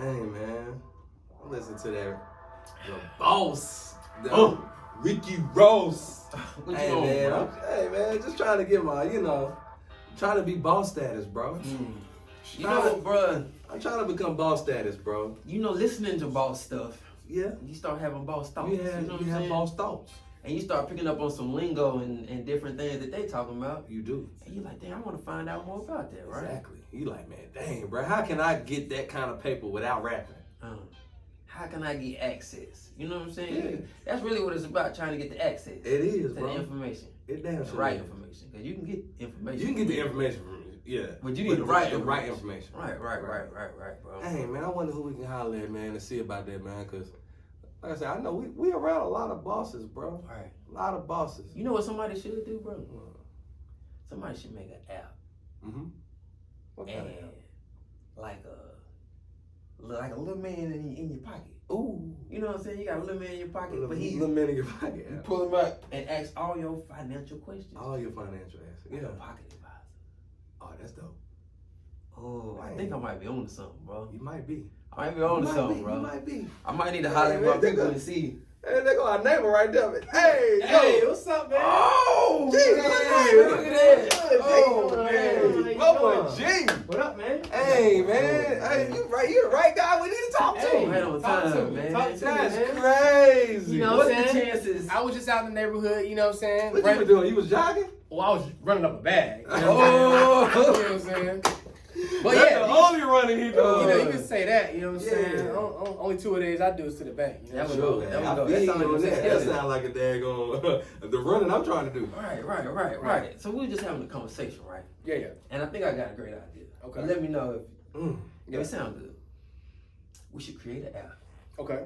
Hey, man. Listen to that. The boss. The Ricky Ross. What Hey, you on, man. bro? Hey, man. Just trying to get my, trying to be boss status, bro. You know, bro. I'm trying to become boss status, bro. You know, listening to boss stuff. Yeah. You start having boss thoughts. You have boss thoughts. And you start picking up on some lingo and different things that they talking about. You do. And you're like, damn, I want to find out more about that, right? Exactly. You like, man, dang, bro. How can I get that kind of paper without rapping? How can I get access? You know what I'm saying? Yeah. That's really what it's about, trying to get the access. It is, to bro. the information. It damn The sure right is. information. Because you can get information. You can get the information from me, yeah. But you need the right information. Right, bro. Hey, man, I wonder who we can holler at, man, to see about that, man, because, like I said, I know we around a lot of bosses, bro. Right. A lot of bosses. You know what somebody should do, bro? Somebody should make an app. Mm-hmm. What kind of app? Like a little man in your pocket. Ooh. You know what I'm saying? You got a little man in your pocket, but little man in your pocket. you pull him up and ask all your financial questions. All your financial answers. Like Yeah. a pocket advisor. Oh, that's dope. Oh, I think I might be on to something, bro. You might be. I might be on to something, bro. You might be. I might need to holler at my people and see. Hey, there go our neighbor right there. Hey, Hey, what's up, man? Oh, Gee, look at that. Oh, man. man. Mama G. What up, man? Hey, man. Hey, you the right guy we need to talk to. Hey, Right on talk to time, me. man. Talk to me, That's man. crazy. You know What's what I'm the saying? chances? I was just out in the neighborhood, you know what I'm saying? What you been doing? You was jogging? Well, I was running up a bag. You know what I'm saying? But That's yeah, the only running he doing. you can say that, you know what I'm saying? Yeah. Only 2 of these I do is to the bank. You know That what was I'm dope. saying? That was I dope. feel That you sounded on just that. That good. sound like a daggone the running I'm trying to do. Right. So we were just having a conversation, right? Yeah. And I think I got a great idea. Okay. Let me know if Yeah. it sounds good. We should create an app. Okay.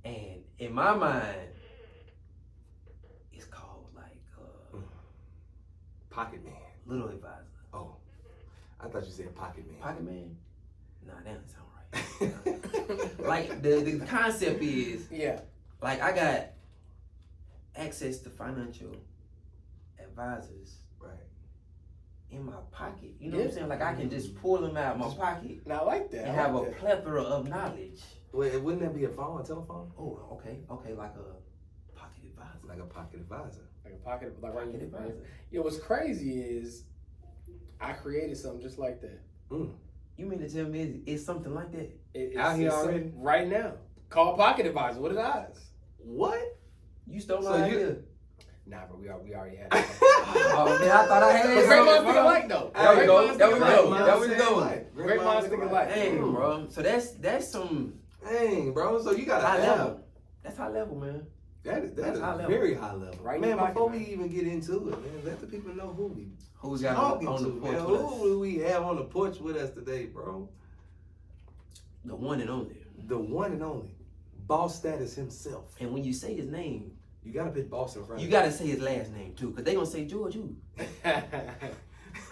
And in my mind, it's called like Pocket Man. Little Advisor. Oh, I thought you said Pocket Man. Pocket Man? Nah, that doesn't sound right. Like the concept is, Yeah. like I got access to financial advisors Right. in my pocket. You know what I'm Yeah. saying? Like I can just pull them out of my pocket Now I like that. and I have a like that. plethora of knowledge. Wait, wouldn't that be a phone, a telephone? Oh, okay, like a pocket advisor. Like a pocket advisor. Like a pocket, like right Pocket in advisor. You know what's crazy is I created something just like that. You mean to tell me it's something like that? It's Out here it's already? something right now. Called Pocket Advisor. What is eyes? What? You stole So my you- idea. Nah, but we already had it. Oh man, I thought I had But it. great minds think alike, though. There we Great go. minds There think we alike. go. That was going. Great minds think alike. Dang, bro. So that's some Dang, bro. So you got high a level. That's high level, man. That That's is high level. very high level. Right in man, your pocket, before man. we even get into it, man, let the people know who we Who's got talking on to, the man. porch with us? Who do we have on the porch with us today, bro? The one and only. The one and only. Boss status himself. And when you say his name, You gotta put boss in front you of gotta say his last name too, cause they gonna say George who?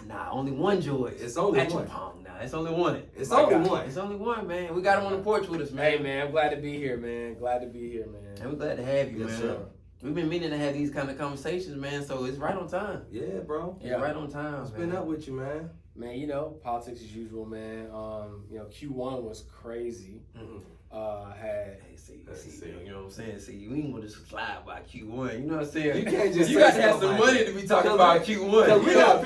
Nah, only one George. It's only one. Acheampong. Nah, it's only one. It's My only God. one. It's only one, man. We got him on the porch with us, man. Hey, man, I'm glad to be here, man. Glad to be here, man. And we're glad to have you, Yes, man. sir. We've been meaning to have these kind of conversations, man. So it's right on time. Yeah, bro. It's Yeah. right on time. What's man. been up with you, man? Man, you know, politics as usual, man. You know, Q1 was crazy. Had See, you know what I'm saying? See, we ain't gonna just slide by Q1. You know what I'm saying? You can't just You say gotta have some something money like to be talking Cause about we- Q1. Cause we got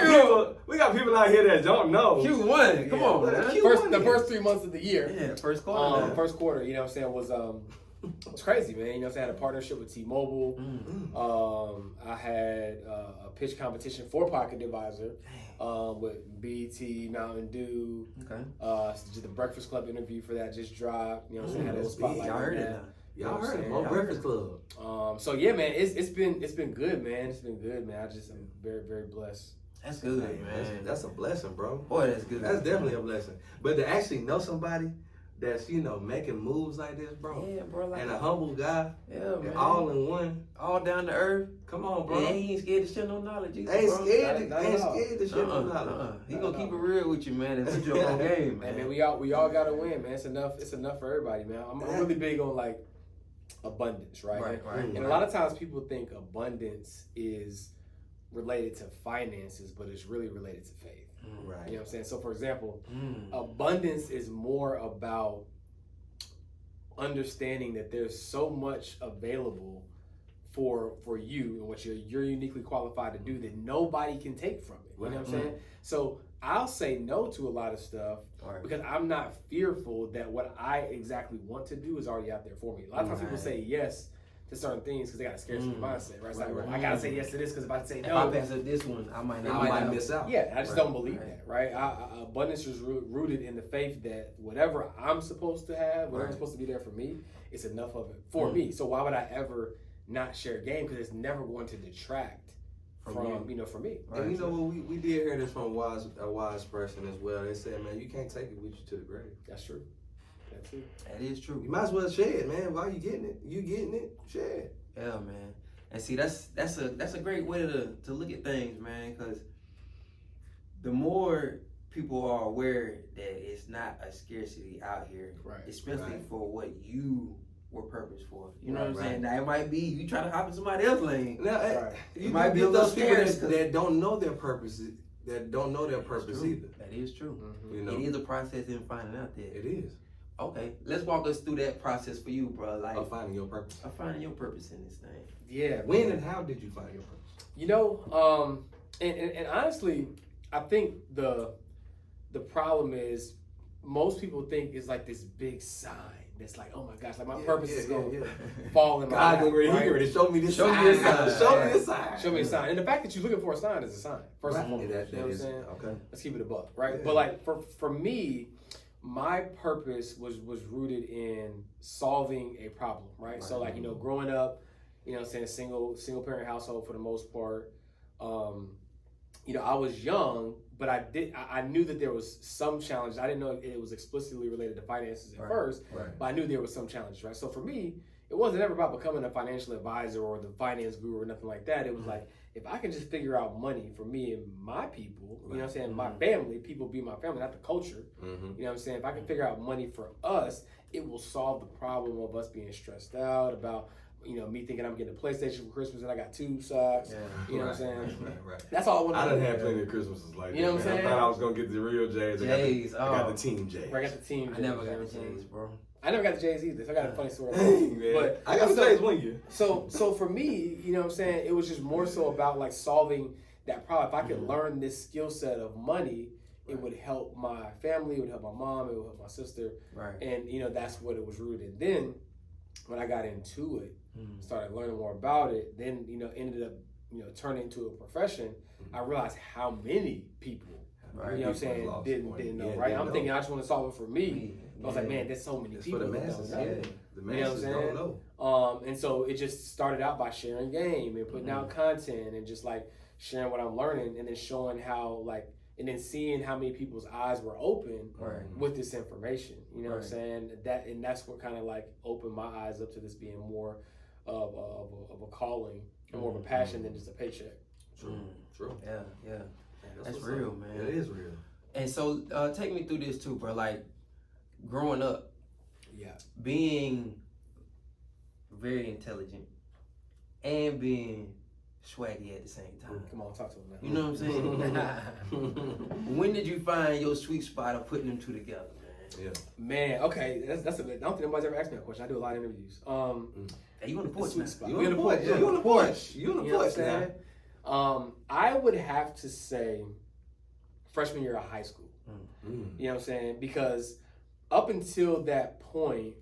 people, we got people out here that don't know. Q1. Come on, what a man. Q1 the is. first 3 months of the year. Yeah, first quarter. man. First quarter, you know what I'm saying, was crazy, man. You know what I'm saying? I had a partnership with T-Mobile. I had a pitch competition for Pocket Advisor with BT, Mountain Dew. Okay. Just the Breakfast Club interview for that just dropped. You know what I'm saying? Had a That's little big. spotlight. Y'all on heard it that. now. Y'all You know what heard I'm him saying? on Breakfast Club. So yeah, man, it's been good, man. It's been good, man. I'm very, very blessed. That's good, Hey, man. that's a blessing, bro. Boy, that's good. That's definitely a blessing. But to actually know somebody that's, making moves like this, bro. Yeah, bro. Like And a humble guy, yeah, and man. all in one. All down to earth. Come on, bro. Yeah, he ain't scared to share no knowledge either, Ain't bro. scared Not to at all. shit no knowledge. He gonna keep it real with you, man, and put you up on game, Man, man. we all gotta win, man. It's enough for everybody, man. I'm really big on like abundance, right? Right. And a lot of times people think abundance is related to finances, but it's really related to faith. Right. You know what I'm saying? So, for example, abundance is more about understanding that there's so much available for you and what you're uniquely qualified to do that nobody can take from it. You know what I'm saying? So I'll say no to a lot of stuff because I'm not fearful that what I exactly want to do is already out there for me. A lot of times people say yes to certain things because they got a scarcity mindset, right? It's like, well, I gotta say yes to this because if I say no, if I pass up this one, I might miss out. Yeah, I just don't believe that, right? Abundance is rooted in the faith that whatever I'm supposed to have, whatever's supposed to be there for me, it's enough of it for me. So why would I ever not share game? Because it's never going to detract from for me. And you know what, we did hear this from a wise person as well. They said, man, you can't take it with you to the grave. That's true. That's true. That is true. You might as well share it, man. While you getting it, share it. Yeah, man. And see, that's a great way to look at things, man. Because the more people are aware that it's not a scarcity out here, especially for what you were purposed for. You know what I'm saying? Now it might be you try to hop in somebody else's lane. Now, you might be those people that don't know their purpose. That don't know their purpose either. That is true. You know? It is a process in finding out that. It is. Okay, let's walk us through that process for you, bro. Like of finding your purpose. Of finding your purpose in this thing. Yeah. When and how did you find your purpose? You know, and honestly, I think the problem is most people think it's like this big sign that's like, oh my gosh, like my purpose is going to fall in my lap. God, he already showed me this sign. Show me a sign. Show me a sign. Show me a sign. And the fact that you're looking for a sign is a sign. First and foremost. You know what I'm saying? Okay. Let's keep it above, right? Yeah. But like for me, my purpose was rooted in solving a problem, right? So like, you know, growing up, you know what I'm saying, single parent household for the most part. You know, I was young, but I knew that there was some challenges. I didn't know it was explicitly related to finances at first, but I knew there was some challenges, right? So for me, it wasn't ever about becoming a financial advisor or the finance guru or nothing like that. It was like, if I can just figure out money for me and my people, you know what I'm saying, my family, people be my family, not the culture. You know what I'm saying? If I can figure out money for us, it will solve the problem of us being stressed out about, you know, me thinking I'm getting a PlayStation for Christmas and I got 2 socks. You know what I'm saying? That's all I want to do. I done had plenty of Christmases like that. You know what I'm saying? I thought I was going to get the real J's. J's. I got the team J's. I got the team J's. I never got the J's, bro. I never got the J's either, so I got a funny story. But I got the J's one year. So for me, you know what I'm saying, it was just more so about like solving that problem. If I could learn this skill set of money, it would help my family, it would help my mom, it would help my sister. And, you know, that's what it was rooted in. Then when I got into it, started learning more about it, then, you know, ended up, you know, turning into a profession, I realized how many people, you know what I'm saying, didn't know, right? I'm thinking I just want to solve it for me. I was like, man, there's so many people for the that masses, don't know. The masses don't know. And so it just started out by sharing game and putting out content and just like sharing what I'm learning and then showing how like, and then seeing how many people's eyes were open with this information. You know what I'm saying? And that's what kind of like opened my eyes up to this being more of a calling and more of a passion than just a paycheck. True. Yeah. That's real, man. It is real. And so take me through this too, bro. Like growing up, being very intelligent and being swaggy at the same time. Come on, talk to him now. You know what I'm saying? When did you find your sweet spot of putting them two together, man? Man, okay, that's a bit. I don't think anybody's ever asked me that question. I do a lot of interviews. Hey, you on the porch now? You on the porch? You on the porch? You on the porch now? I would have to say freshman year of high school. You know what I'm saying? Because up until that point,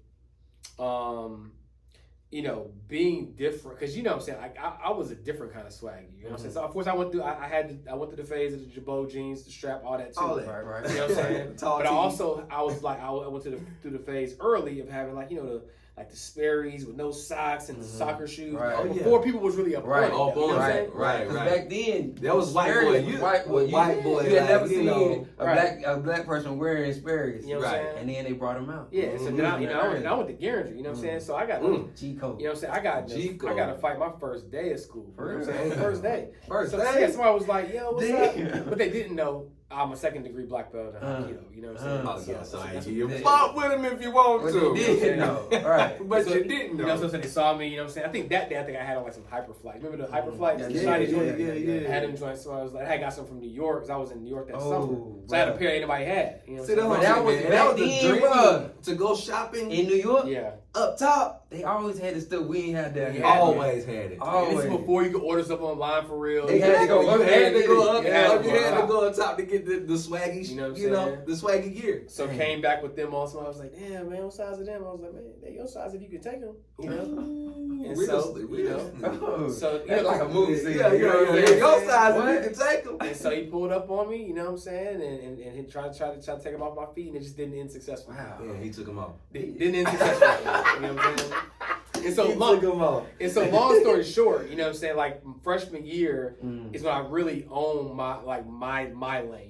you know, being different, because you know what I'm saying, I was a different kind of swaggy. You know what I'm saying? So of course I went through the phase of the Jabot jeans, the strap, all that too. All that, right. You know what I'm saying? But I also I went through the phase early of having like, you know, the Sperry's with no socks and the soccer shoes before people was really up on it. Right. Because back then, that was white boy. You had never seen a black person wearing Sperry's. You know what I'm saying? And then they brought them out. Yeah. So then I went to Garinger. You know what I'm saying? So I got G code. You know what I'm saying? I got to fight my first day of school. You know what I'm saying? First day. First day. Yeah, somebody was like, yo, what's up? But they didn't know I'm a second degree black belt in Aikido. You know what I'm saying? Oh, yeah, so that's you what fought with him if you want What to. you did know, right? But So, you didn't know. You know what I'm saying? They saw me, you know what I'm saying? I think that day I had on like some Hyperflight. Remember the Hyperflight? Yeah, The shiny joint? yeah. I had them joints, so I was like, I got some from New York because I was in New York that summer. Oh, So I had a pair anybody had. You know See, what I'm that saying? was, that that was was back the then, dream bruh. to go shopping In New York, Yeah. up top. they always had the stuff we ain't had down here. Yeah. Always had it. And this is before you could order stuff online for real. They had to go up. You had to go up. Yeah. You had to go up top to get the swaggy, You know what I'm you know, saying? the swaggy gear. So came back with them also. I was like, damn, man, what size of them? I was like, man, they your size if you can take them. You know? And so, you know, Oh, so that's like a movie scene. Yeah, You know what I'm saying? Your size, What? you can take them. And so he pulled up on me, you know what I'm saying, and he tried to take him off my feet, and it just didn't end successfully. Wow. Yeah, he took him off. Didn't end successfully. You know what I'm saying? And so, He took him off. long story short, you know what I'm saying, like freshman year Mm. is when I really owned my lane.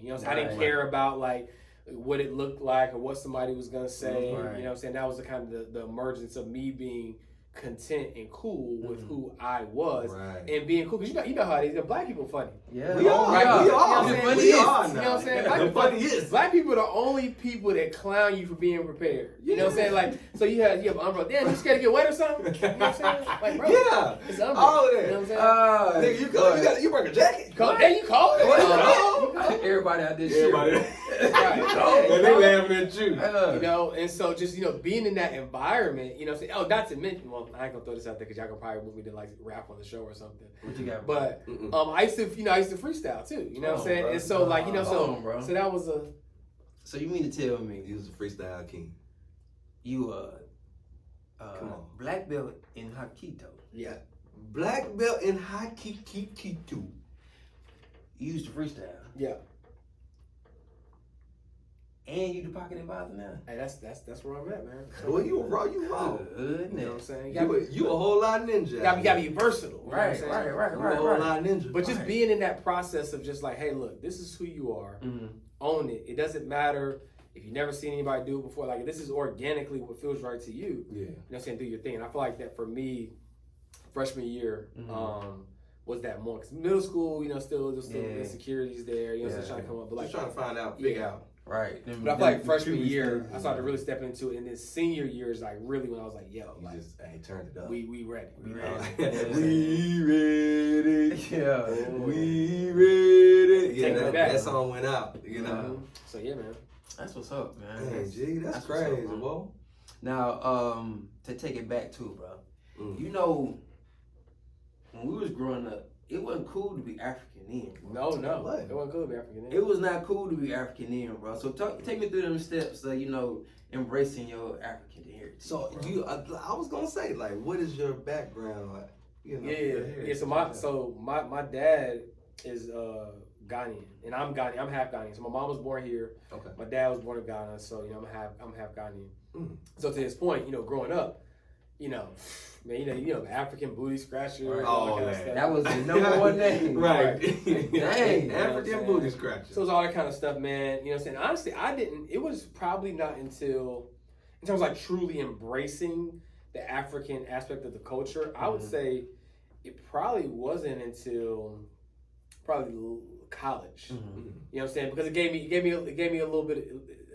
You know what I'm saying? I didn't Right. care about like what it looked like or what somebody was gonna say. Right. You know what I'm saying? That was the kind of the emergence of me being content and cool with who I was Right. and being cool. Because you know how it is. Black people funny. Yeah. We are. Right. We are. You know what I'm saying? We We are is. now. You know what I'm saying? The funniest. Black people are the only people that clown you for being prepared. You know what I'm saying? Like, so you have an umbrella. Damn, you scared to get wet or something? You know what I'm saying? Like, bro, Yeah. it's an umbrella. All of that. You know what I'm saying? Nigga, you bring a jacket. There you call it. Everybody out this Everybody. shit. Right. And they laughing at you. You know, and so just, you know, being in that environment, you know what I'm saying? Oh, not to mention, well, I ain't gonna throw this out there because y'all gonna probably want me to like rap on the show or something. What you got? But I used to freestyle too. You know what I'm saying? bro. And so like, you know, Hold on, bro. so that was a So you mean to tell me He was a freestyle king. you Come on. black belt in Aikido? Yeah. Black belt in Haikido. You used to freestyle, yeah. and you do pocket advisor now. Hey, that's where I'm at, man. Well, you raw. You raw. Good, You know what I'm saying? You a whole lot ninja. You gotta be versatile. You know what I'm Right, saying? right. You a whole lot ninja. But just Right. being in that process of just like, hey, look, this is who you are. Mm-hmm. Own it. It doesn't matter if you've never seen anybody do it before. Like, this is organically what feels right to you. Yeah. You know what I'm saying? Do your thing. And I feel like that for me, freshman year, was that more. Because middle school, you know, there's still Yeah. insecurities there. You know, Yeah. still trying to come up. But like, Just trying to find out, figure out. Right. but I feel like freshman year, I started really stepping into it. And then senior year is like really when I was like, yo, You like, just turned it up. we ready. We ready. ready. We ready. Yeah. We ready. Yeah, Take me back. that song went out. You know. Mhm. So yeah, man. That's what's up, man. Dang, G, that's what's up, crazy, man. boy. Now, to take it back too, bro. Mm. You know, when we was growing up, it wasn't cool to be African then. Bro. No. What? It wasn't cool to be African. It was not cool to be African then, bro. So take me through them steps of, you know, embracing your African heritage. So bro. I was gonna say, like, what is your background? Like, you know, your Yeah. heritage? So my dad is Ghanaian, and I'm Ghanaian. I'm half Ghanaian. So my mom was born here. Okay. My dad was born in Ghana. So you know I'm half Ghanaian. Mm. So to this point, you know, growing up, you know, man, you know, African booty scratcher, Right. all that Oh, kind of man. stuff. That was the number one name. Right. Dang. African booty scratcher. So it was all that kind of stuff, man. You know what I'm saying? Honestly, it was probably not until, in terms of like truly embracing the African aspect of the culture, I would say it probably wasn't until probably college. Mhm. Mm-hmm. You know what I'm saying? Because it gave me a little bit,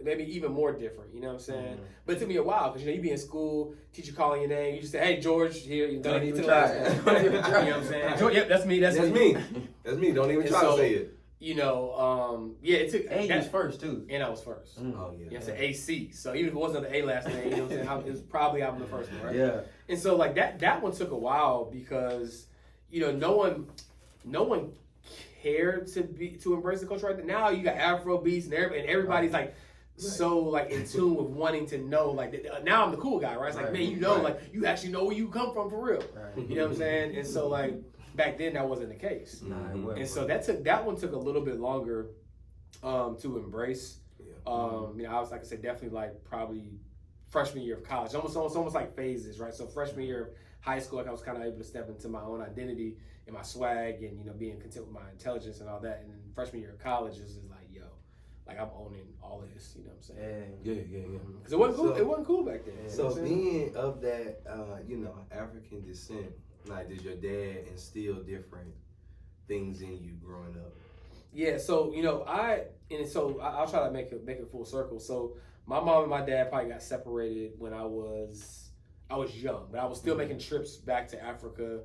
maybe even more different. You know what I'm saying? But it took me a while because you know you be in school, teacher calling your name, you just say, "Hey George, here." You Don't even to try. You know what I'm saying? George, yep, that's me. That's me. That's me. Don't even And try so- to say it. You know, yeah, it took. And you was first too. And I was first. Oh yeah. You know what I'm saying? AC. So even if it wasn't the A last name, you know what I'm saying? It was probably I'm the first one, right? Yeah. And so like that one took a while because, you know, no one cared to embrace the culture right now. You got Afro beats and everybody's like so like in tune with wanting to know like now I'm the cool guy, right? It's like, Right. man, you know, Right. like you actually know where you come from for real. Right. You know what I'm saying? And so like back then that wasn't the case. Nah, it wasn't. And so that one took a little bit longer to embrace. Yeah. You know, I was like I said, definitely like probably freshman year of college, almost like phases, right? So freshman year of high school, like I was kind of able to step into my own identity and my swag, and you know, being content with my intelligence and all that. And then freshman year of college is like, yo, like I'm owning all of this. You know what I'm saying? Yeah. Yeah. Because it wasn't cool. So- It wasn't cool back then. So you know what I'm saying? being of that, you know, African descent, like, did your dad instill different things in you growing up? Yeah, so I'll try to make it full circle. So my mom and my dad probably got separated when I was young, but I was still making trips back to Africa,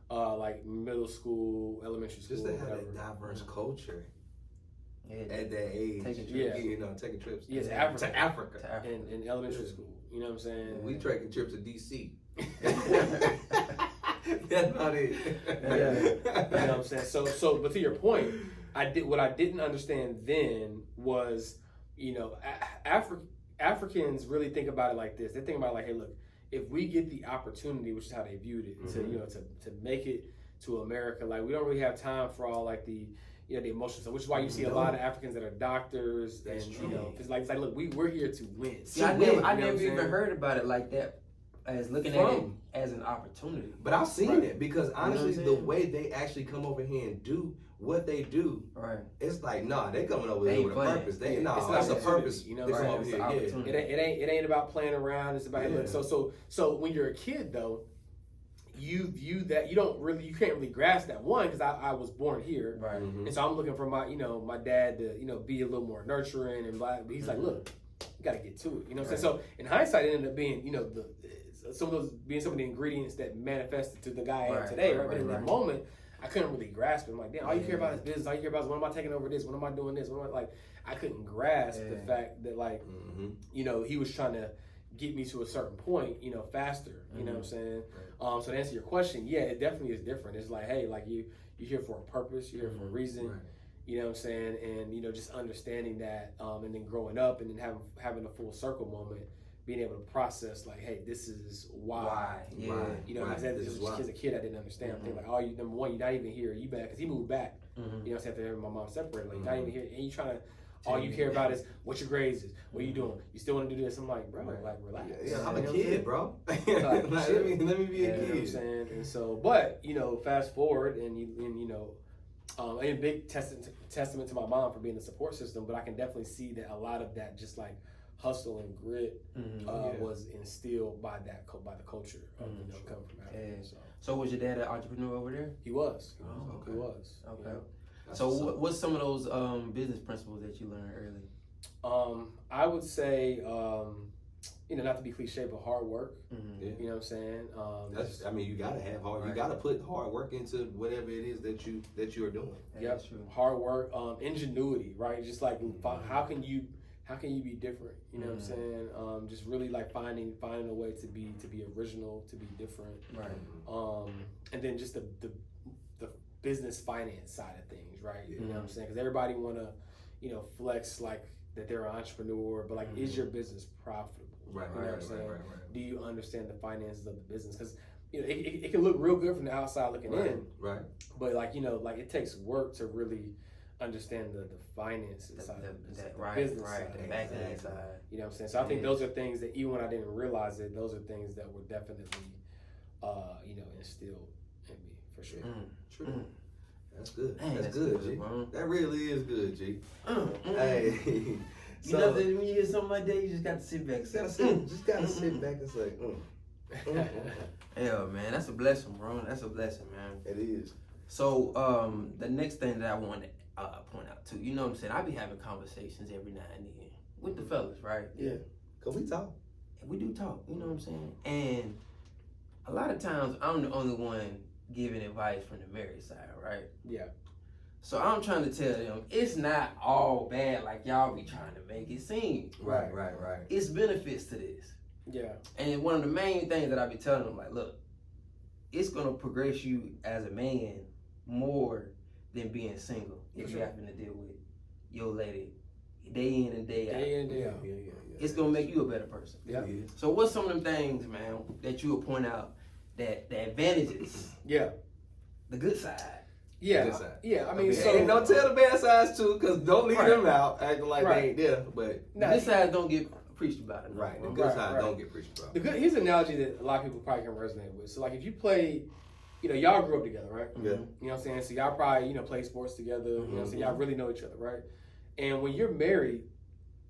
like middle school, elementary school. Just to have whatever. a diverse culture Yeah. at that age. Taking trips. Taking trips. Yeah, to Africa. To Africa. In elementary school. You know what I'm saying? We taking trips to DC. That's about it. Yeah. You know what I'm saying? So but to your point, what I didn't understand then was, Africans really think about it like this. They think about it like, hey, look, if we get the opportunity, which is how they viewed it, to make it to America, like we don't really have time for all like the emotions. So which is why you see a lot of Africans that are doctors, and it's like look, we're here to win. See, I never even heard about it like that, as looking at it as an opportunity. But I've seen it because honestly, the way they actually come over here and do what they do, it's like they coming over here with a purpose. It's a purpose. They come over here. It ain't about playing around. It's about look. So when you're a kid though, you view that you can't really grasp that one because I was born here, right? And so I'm looking for my dad to be a little more nurturing and blah. But he's like, look, you got to get to it. You know what I'm saying? So in hindsight, it ended up being some of the ingredients that manifested to the guy I am today. Right? But in that moment, I couldn't really grasp it. I'm like, damn, all you care about is business. All you care about is when am I taking over this? When am I doing this? When am I like? I couldn't grasp the fact that like, he was trying to get me to a certain point, faster. You know what I'm saying? Right. So to answer your question, yeah, it definitely is different. It's like, hey, like you're here for a purpose. You're here for a reason. Right. You know what I'm saying? And just understanding that, and then growing up and then having a full circle moment. Being able to process like, hey, this is why. Yeah. Right. As a kid, I didn't understand. I'm thinking like, number one, you're not even here. You back because he moved back. After my mom separated, like, not even here, and you trying to. All you care about is what your grades is. What are you doing? You still want to do this? I'm like, bro, like relax. Yeah, I'm a kid, bro. Let me be a kid. You know what I'm saying? And so, but fast forward, and a big testament to my mom for being the support system. But I can definitely see that a lot of that just like hustle and grit was instilled by the culture of coming from Africa. So was your dad an entrepreneur over there? He was. Okay. He was. Okay. So what's some of those business principles that you learned early? I would say, not to be cliche, but hard work. You know what I'm saying? You gotta have hard. You gotta put hard work into whatever it is that you are doing. Yep. Hard work, ingenuity, right? Just like how can you be different? You know what I'm saying? Just really like finding a way to be original, to be different. Right. And then just the business finance side of things, right? You know what I'm saying? Because everybody want to, flex like that they're an entrepreneur, but like, is your business profitable? Right. You know what I'm saying? Right. Do you understand the finances of the business? Because it can look real good from the outside looking in, right? But like it takes work to really understand the finances side, the business side, the back end side. You know what I'm saying? So I think those are things that even when I didn't realize it, those are things that were definitely, instilled in me for sure. True. That's good. Man, that's good, G. Bro. That really is good, G. Hey. You know that when you hear something like that, you just got to sit back. Just gotta sit back and say, Yeah, man, that's a blessing, bro. That's a blessing, man. It is. So, the next thing that I want to point out too, you know what I'm saying? I be having conversations every now and then with the fellas, right? Yeah. Cause we talk. We do talk, you know what I'm saying? And a lot of times I'm the only one giving advice from the married side, right? Yeah. So I'm trying to tell them it's not all bad like y'all be trying to make it seem. Right. It's benefits to this. Yeah. And one of the main things that I be telling them, like, look, it's gonna progress you as a man more than being single if you happen to deal with your lady day in and day out. Day in, day out. Yeah. It's gonna make you a better person. Yeah. So what's some of them things, man, that you would point out that the advantages? Yeah. The good side. Yeah. I mean, so and don't tell the bad sides too, cause don't leave them out acting like they ain't there. But the good side don't get preached about it. Right. The good side don't get preached about. Here's an analogy that a lot of people probably can resonate with. So like if you play, y'all grew up together, right? Yeah. You know what I'm saying? So y'all probably, play sports together. You know what I'm saying? Y'all really know each other, right? And when you're married,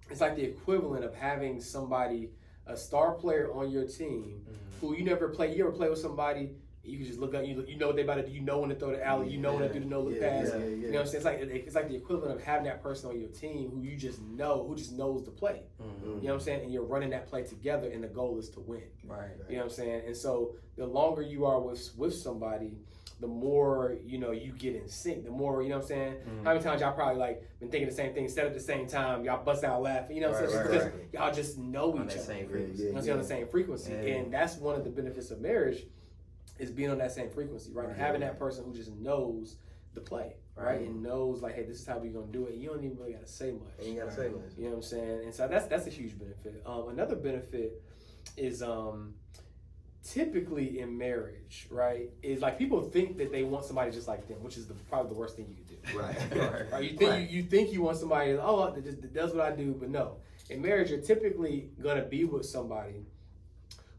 it's like the equivalent of having somebody, a star player on your team, who you ever play with somebody, You can just look up. You know what they about to do. You know when to throw the alley. You know when to do the no look pass. You know what I'm saying? It's like the equivalent of having that person on your team who you just know, who just knows the play. You know what I'm saying? And you're running that play together, and the goal is to win. Right. You know what I'm saying? And so the longer you are with somebody, the more you get in sync. The more you know what I'm saying. How many times y'all probably like been thinking the same thing, said at the same time, y'all bust out laughing. You know what I'm saying? Because y'all just know each other. On the same frequency, and that's one of the benefits of marriage. Is being on that same frequency, right? And having that person who just knows the play, right? And knows like, hey, this is how we're gonna do it. And you don't even really gotta say much. You gotta say much. You know what I'm saying? And so that's a huge benefit. Another benefit is typically in marriage, right? Is like people think that they want somebody just like them, which is probably the worst thing you can do. Right? You think you want somebody that just does what I do, but no. In marriage, you're typically gonna be with somebody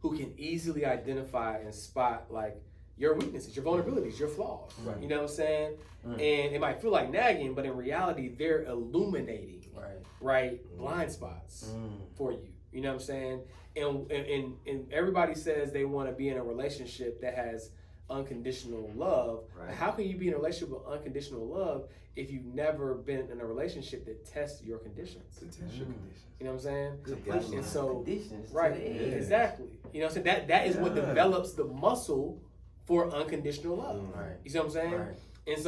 who can easily identify and spot like your weaknesses, your vulnerabilities, your flaws. You know what I'm saying? And it might feel like nagging, but in reality, they're illuminating blind spots for you. You know what I'm saying? And everybody says they want to be in a relationship that has unconditional love. How can you be in a relationship with unconditional love if you've never been in a relationship that tests your conditions? To test your conditions. You know what I'm saying? And so, exactly. You know what I'm saying? That is what develops the muscle for unconditional love. You see what I'm saying? And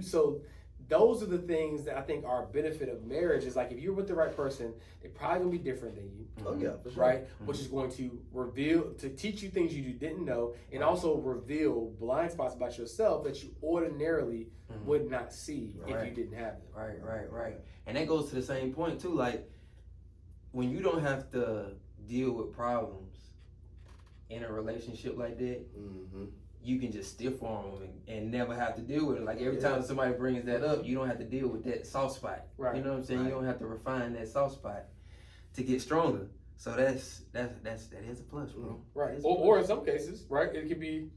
so those are the things that I think are a benefit of marriage. Is like if you're with the right person, they're probably gonna be different than you. Oh yeah, for sure. Right? Which is going to teach you things you didn't know, and also reveal blind spots about yourself that you ordinarily would not see if you didn't have them. Right. And that goes to the same point too. Like when you don't have to deal with problems in a relationship like that. You can just stiff arm them and never have to deal with it. Like every time somebody brings that up, you don't have to deal with that soft spot. You know what I'm saying? You don't have to refine that soft spot to get stronger. So that is a plus, bro. Right. Or in some cases, right, it could be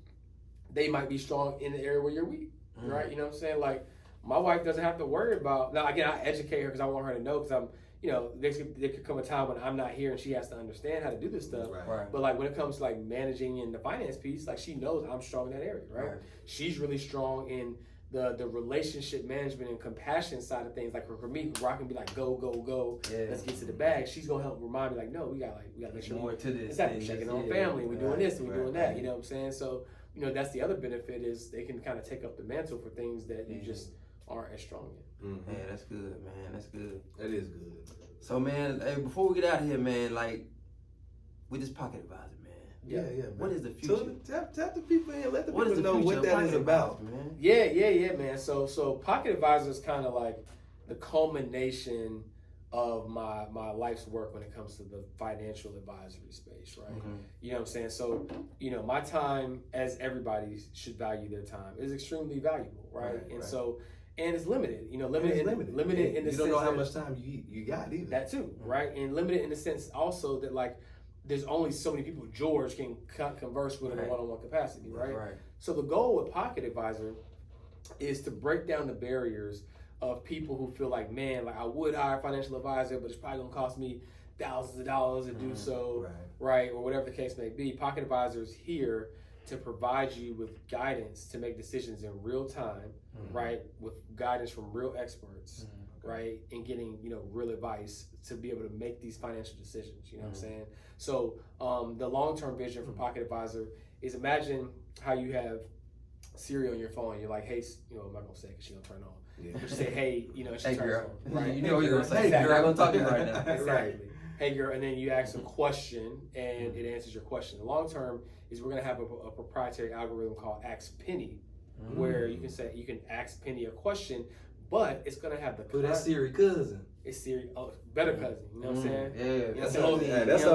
they might be strong in the area where you're weak. Right. You know what I'm saying? Like my wife doesn't have to worry about. Now again, I educate her because I want her to know because I'm. There could come a time when I'm not here and she has to understand how to do this stuff. But like when it comes to like managing in the finance piece, like she knows I'm strong in that area, right? She's really strong in the relationship management and compassion side of things. Like for me, where I can be like, go, let's get to the bag. She's gonna help remind me like, no, we gotta make sure more to this. Exactly, checking on family. We're doing this and we're doing that. You know what I'm saying? So that's the other benefit is they can kind of take up the mantle for things that you just aren't as strong in. Yeah, that's good, man. That's good. That is good. So, man, hey, before we get out of here, man, like, with this pocket advisor, man. Yeah, man. What is the future? So, tap the people in. Let the people know what that is about, man. Yeah, man. So Pocket Advisor is kind of like the culmination of my life's work when it comes to the financial advisory space, right? You know what I'm saying? So, my time, as everybody should value their time, is extremely valuable, right? And it's limited, limited in the sense you don't know how much time you got either. That too, right? And limited in the sense also that like there's only so many people George can converse with in a one-on-one capacity, right? So the goal with Pocket Advisor is to break down the barriers of people who feel like, man, like I would hire a financial advisor, but it's probably gonna cost me thousands of dollars to do so, right? Or whatever the case may be. Pocket Advisor is here to provide you with guidance to make decisions in real time, right? With guidance from real experts, right? And getting, real advice to be able to make these financial decisions, you know what I'm saying? So the long-term vision for Pocket Advisor is imagine how you have Siri on your phone. You're like, hey, I'm not gonna say it because she's gonna turn on. But you say, hey, and she turns girl. on, right? You know what you're gonna say. Hey, girl, I'm gonna talk to you right now. Exactly. Hey, girl, and then you ask a question and it answers your question. The long-term is we're gonna have a proprietary algorithm called Ask Penny, where you can ask Penny a question, but it's gonna have the. But that's Siri cousin. It's Siri, better cousin. You know what I'm saying? Yeah, that's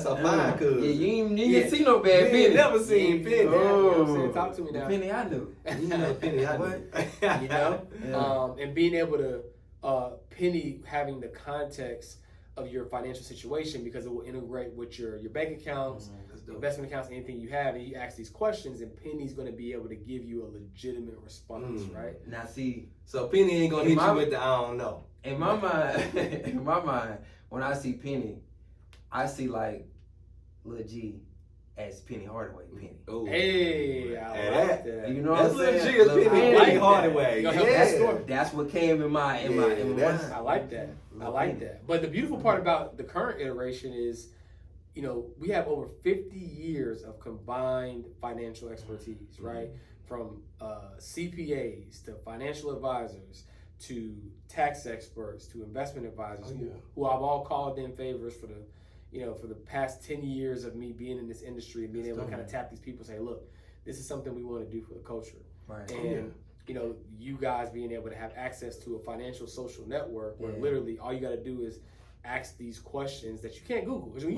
a fine cousin. Yeah, you ain't see no bad Penny. Never seen Penny. You know what I'm saying? Talk to me now. Penny I knew. Penny I knew. And being able to Penny having the context of your financial situation because it will integrate with your bank accounts, investment accounts, anything you have, and you ask these questions, and Penny's going to be able to give you a legitimate response, right? Now, see, so Penny ain't going to hit you with the I don't know. In my mind, when I see Penny, I see like Lil G as Penny Hardaway. Penny. Ooh. Hey, I like that. You know what I'm saying? That's Penny Hardaway. That's what came in my mind. I like that. I like that. But the beautiful part about the current iteration is, you know, we have over 50 years of combined financial expertise, right? From CPAs to financial advisors to tax experts to investment advisors who I've all called in favors for the past 10 years of me being in this industry and being able to kind of tap these people and say, look, this is something we want to do for the culture. Right. And you know, you guys being able to have access to a financial social network where literally all you got to do is ask these questions that you can't Google. When you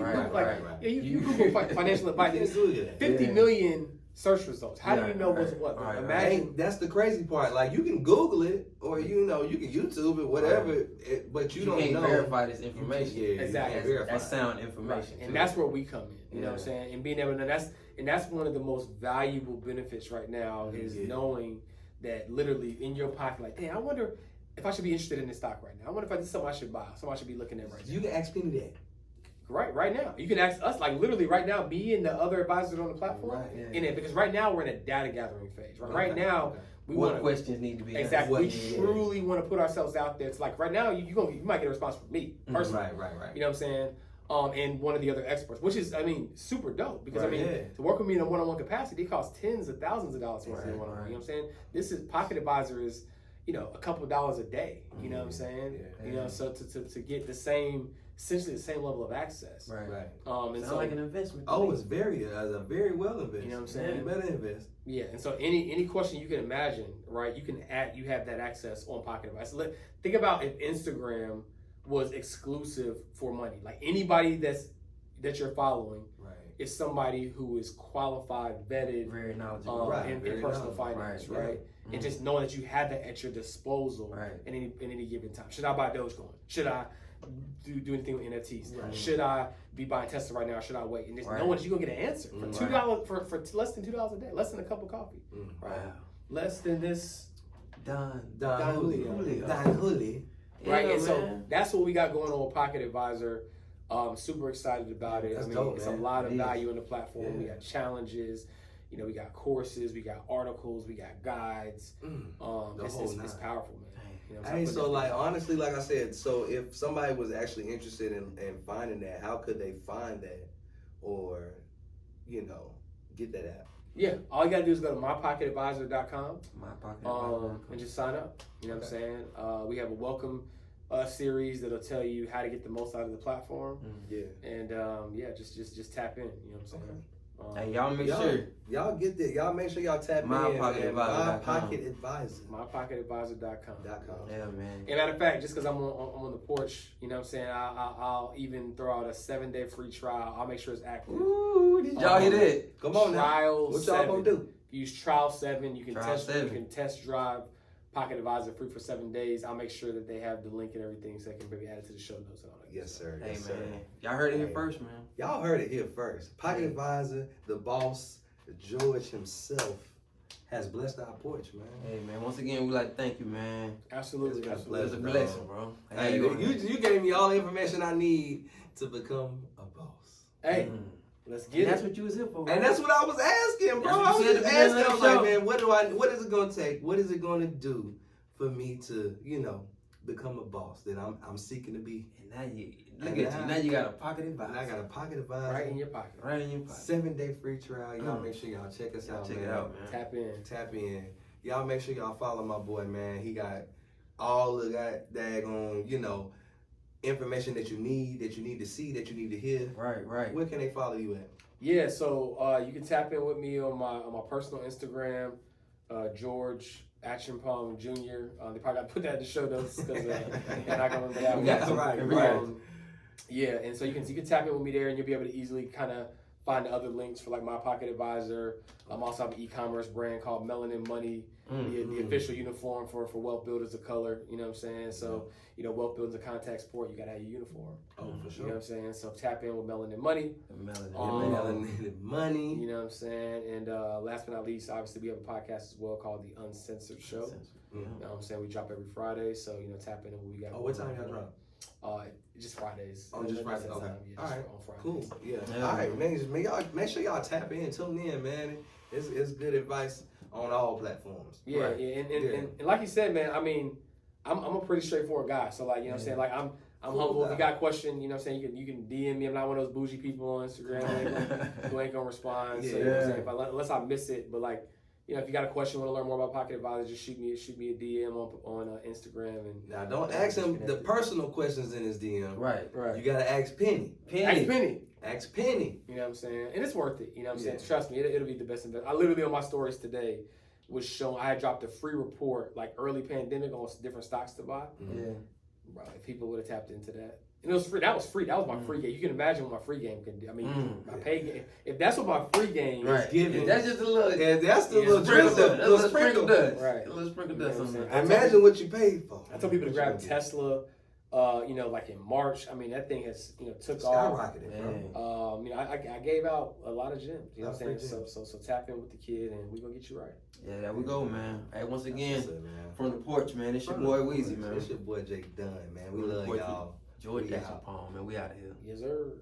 you Google financial advice, 50 million search results. How do you know what's what? Imagine. That's the crazy part. Like, you can Google it, or you can YouTube it, whatever. But you don't can't know. verify this information. Exactly. That's sound information. And that's where we come in. You know what I'm saying? And being able to that's one of the most valuable benefits right now is knowing that literally in your pocket, like, hey, I wonder if I should be interested in this stock right now. I wonder if this is something I should buy, something I should be looking at right now. You can ask Penny that. Right now. You can ask us, like, literally right now, me and the other advisors on the platform in it, because right now we're in a data gathering phase. Right now, we want questions need to be answered. Exactly. We truly want to put ourselves out there. It's like right now, you might get a response from me personally. Right. You know what I'm saying? And one of the other experts, which is, I mean, super dope. Because, to work with me in a one-on-one capacity, it costs tens of thousands of dollars to work in one-on-one. You know what I'm saying? This is, Pocket Advisor is, you know, a couple of dollars a day. You know what I'm saying? You know, so to get essentially the same level of access. Right. And so like an investment. It's very well invested. You know what I'm saying? You better invest. Yeah, and so any question you can imagine, right? You have that access on Pocket Advice. Think about if Instagram was exclusive for money. Like, anybody that you're following is somebody who is qualified, vetted, very knowledgeable, in personal finance, right? And just knowing that you have that at your disposal in any given time. Should I buy Dogecoin? Should I do anything with NFTs? Should I be buying Tesla right now, or should I wait? And just knowing that you're gonna get an answer for $2 for less than $2 a day, less than a cup of coffee, right? Less than this. Don Julio. Right, and so that's what we got going on with Pocket Advisor. Super excited about it. That's dope, it's a lot of value in the platform. We got challenges, you know, we got courses, we got articles, we got guides. It's powerful, man. You know, hey, so like, honestly, like I said, so if somebody was actually interested in finding that, how could they find that, or, you know, get that app? Yeah, all you gotta do is go to mypocketadvisor.com. Mypocketadvisor.com. And just sign up. You know what I'm saying? We have a welcome series that'll tell you how to get the most out of the platform. And just tap in. You know what I'm saying? Hey, y'all make sure y'all get that. Y'all make sure y'all tap in. MyPocketAdvisor.com. MyPocketAdvisor.com. Yeah, man. And matter of fact, just because I'm on the porch, you know what I'm saying? I'll even throw out a 7-day free trial. I'll make sure it's active. Ooh, did y'all hear that? Come on now. Trial what y'all 7. gonna do? Use Trial 7. You can You can test drive Pocket Advisor free for 7 days. I'll make sure that they have the link and everything so they can maybe add it to the show notes and all that. Yes, sir. Hey, yes, man. Sir. Y'all heard it here first, man. Y'all heard it here first. Pocket Advisor, the boss, George himself, has blessed our porch, man. Hey, man. Once again, we'd like to thank you, man. Absolutely. It was a blessing, bro. Hey, you gave me all the information I need to become a boss. Hey. Let's get That's what you was here for, bro. And that's what I was asking, bro. I was just asking. I was like, man, what is it gonna take? What is it gonna do for me to, you know, become a boss that I'm seeking to be? And now you look at you. Now you got a Pocket Advisor. And I got a Pocket Advisor. Right in your pocket. 7-day free trial. Y'all make sure y'all check us out. Check it out, man. Tap in. Y'all make sure y'all follow my boy, man. He got all of that daggone, you know, information that you need to see, that you need to hear. Right. Where can they follow you at? Yeah, so you can tap in with me on my personal Instagram, George Acheampong Jr. They probably got to put that in the show notes because they're not going to remember that one. Right. Yeah, and so you can tap in with me there, and you'll be able to easily kind of find the other links for like My Pocket Advisor. Also have an e-commerce brand called Melanin Money, the official uniform for Wealth Builders of Color. You know what I'm saying? So, you know, Wealth Builders of Contact Sport, you got to have your uniform. Oh, for sure. You know what I'm saying? So tap in with Melanin Money. Melanin Money. You know what I'm saying? And last but not least, obviously, we have a podcast as well called The Uncensored Show. You know what I'm saying? We drop every Friday, so, you know, tap in and we got. What time y'all drop? Just Fridays. Just Fridays. Okay. Yeah, all right. On Fridays. Cool. Yeah. All right, man. Just make sure y'all tap in, tune in, man. It's good advice on all platforms. Yeah, right. And like you said, man. I mean, I'm a pretty straightforward guy. So like, you know what I'm saying? Like I'm humble. If you got a question, you know what I'm saying, you can DM me. I'm not one of those bougie people on Instagram who ain't gonna respond. So you know what I'm saying? Unless I miss it. But like, you know, if you got a question, want to learn more about Pocket Advisor, just shoot me a DM on Instagram. And now, don't ask him the personal questions in his DM. Right. You gotta ask Penny. Ask Penny. You know what I'm saying? And it's worth it. You know what I'm saying? Trust me, it'll be the best investment. I literally on my stories today was showing I had dropped a free report like early pandemic on different stocks to buy. Yeah. Bro, if people would have tapped into that. And it was free. That was free. That was my free game. You can imagine what my free game can do. I mean, my pay game. If that's what my free game is giving. That's just a little. That's the little sprinkle dust. Right. A little sprinkle dust. Imagine what you paid for. I told people to grab Tesla. You know, like in March. I mean, that thing has took off. Skyrocketed, bro. You know, I gave out a lot of gems. You know what I'm saying? So tap in with the kid, and we're gonna get you right. Yeah, there we go, man. Hey, once again, from the porch, man. It's your boy Weezy, man. It's your boy Jake Dunn, man. We love y'all. George Acheampong, man. We out of here. Yes, sir.